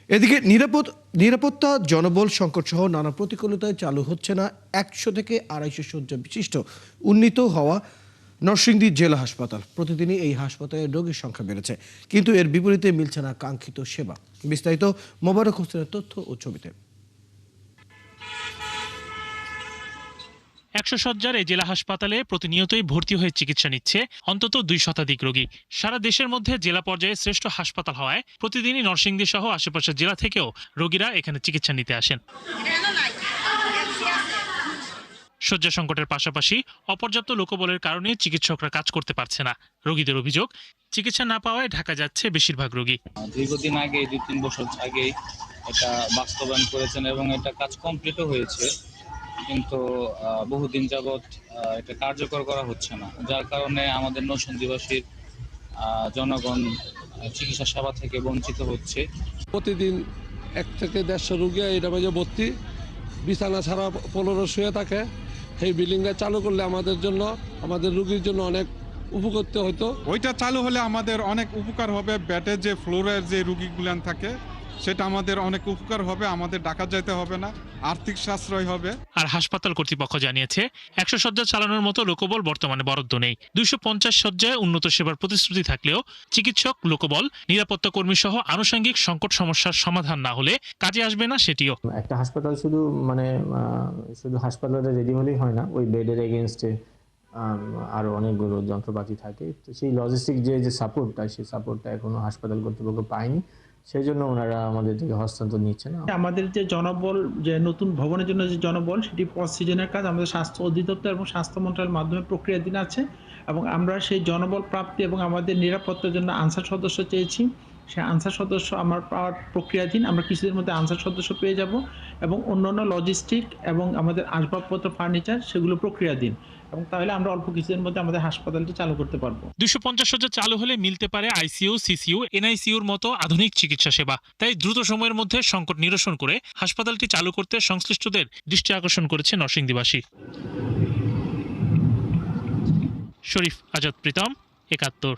এদিকে নিরাপত্তা, জনবল সংকট সহ নানা প্রতিকূলতায় চালু হচ্ছে না 100 থেকে 250 শয্যা বিশিষ্ট উন্নীত হওয়া নরসিংদী জেলা হাসপাতাল। প্রতিদিনই এই হাসপাতালে রোগীর সংখ্যা বেড়েছে, কিন্তু এর বিপরীতে মিলছে না কাঙ্ক্ষিত সেবা। বিস্তারিত মোবারক হোসেনের তথ্য ও ছবিতে। 100 শয্যার এই জেলা হাসপাতালে প্রতিনিয়তই ভর্তি হয়ে চিকিৎসা নিচ্ছে অন্তত 2 শতাধিক রোগী। সারা দেশের মধ্যে জেলা পর্যায়ে শ্রেষ্ঠ হাসপাতাল হওয়ায় প্রতিদিনই নরসিংদী সহ আশেপাশের জেলা থেকেও রোগীরা এখানে চিকিৎসা নিতে আসেন। শয্যা সংকটের পাশাপাশি অপর্যাপ্ত লোকবলের কারণে চিকিৎসকরা কাজ করতে পারছে না। রোগীদের অভিযোগ, চিকিৎসা না পাওয়ায় ঢাকা যাচ্ছে বেশিরভাগ রোগী। দীর্ঘদিন আগে 2-3 বছর আগে এটা বাস্তবায়ন করেছেন এবং এটা কাজ কমপ্লিটও হয়েছে, কিন্তু বহুদিন যাবৎ এটা কার্যকর করা হচ্ছে না, যার কারণে আমাদের নরসিংদীবাসীর জনগণ চিকিৎসা সেবা থেকে বঞ্চিত হচ্ছে। প্রতিদিন 1 থেকে 150 রোগী এটা মাঝে ভর্তি, বিছানা ছাড়া 15 শুয়ে থাকে। এই বিল্ডিংটা চালু করলে আমাদের রোগীর জন্য অনেক উপকৃত হতো। ওইটা চালু হলে আমাদের অনেক উপকার হবে। বেডে যে ফ্লোরের যে রোগীগুলান থাকে সেটা আমাদের অনেক উপকার হবে, আমাদের ঢাকা যেতে হবে না, আর্থিক সাশ্রয় হবে। আর হাসপাতাল কর্তৃপক্ষ জানিয়েছে 100 শয্যা চালানোর মতো লোকবল বর্তমানে বরাদ্দ নেই। 250 শয্যায় উন্নত সেবার প্রতিশ্রুতি থাকলেও চিকিৎসক, লোকবল, নিরাপত্তা কর্মী সহ আনুষঙ্গিক সংকট সমস্যার সমাধান না হলে কাজে আসবে না সেটিও। একটা হাসপাতাল শুধু হাসপাতালে রেডি হলেই হয় না, ওই বেডের এগেনস্টে আরো অনেকগুলো যন্ত্রপাতি থাকে। তো সেই লজিস্টিক যে সাপোর্টটা, সেই সাপোর্টটা এখনো হাসপাতাল কর্তৃপক্ষ পায়নি, সেই জন্য ওনারা আমাদের থেকে হস্তান্তর নিচ্ছে না। আমাদের যে জনবল, যে নতুন ভবনের জন্য যে জনবল, সেটি পোস্ট সিজনের কাজ আমাদের স্বাস্থ্য অধিদপ্তর এবং স্বাস্থ্য মন্ত্রণালয়ের মাধ্যমে প্রক্রিয়াধীন আছে, এবং আমরা সেই জনবল প্রাপ্তি এবং আমাদের নিরাপত্তার জন্য আনসার সদস্য চেয়েছি। সেই আনসার সদস্য আমার পাওয়ার প্রক্রিয়াধীন। আমরা কিছুদিনের মধ্যে আনসার সদস্য পেয়ে যাব, এবং অন্যান্য লজিস্টিক এবং আমাদের আসবাবপত্র, ফার্নিচার, সেগুলো প্রক্রিয়াধীন, এবং তাহলে আমরা অল্প কিছুদিনের মধ্যে আমাদের হাসপাতালটি চালু করতে পারবো। 250 শয্যা চালু হলে মিলতে পারে আইসিইউ, সিসিইউ, এনআইসিইউর মতো আধুনিক চিকিৎসা সেবা। তাই দ্রুত সময়ের মধ্যে সংকট নিরসন করে হাসপাতালটি চালু করতে সংশ্লিষ্টদের দৃষ্টি আকর্ষণ করেছে নরসিংদীবাসী। শরীফ আজাদ প্রীতম, 71।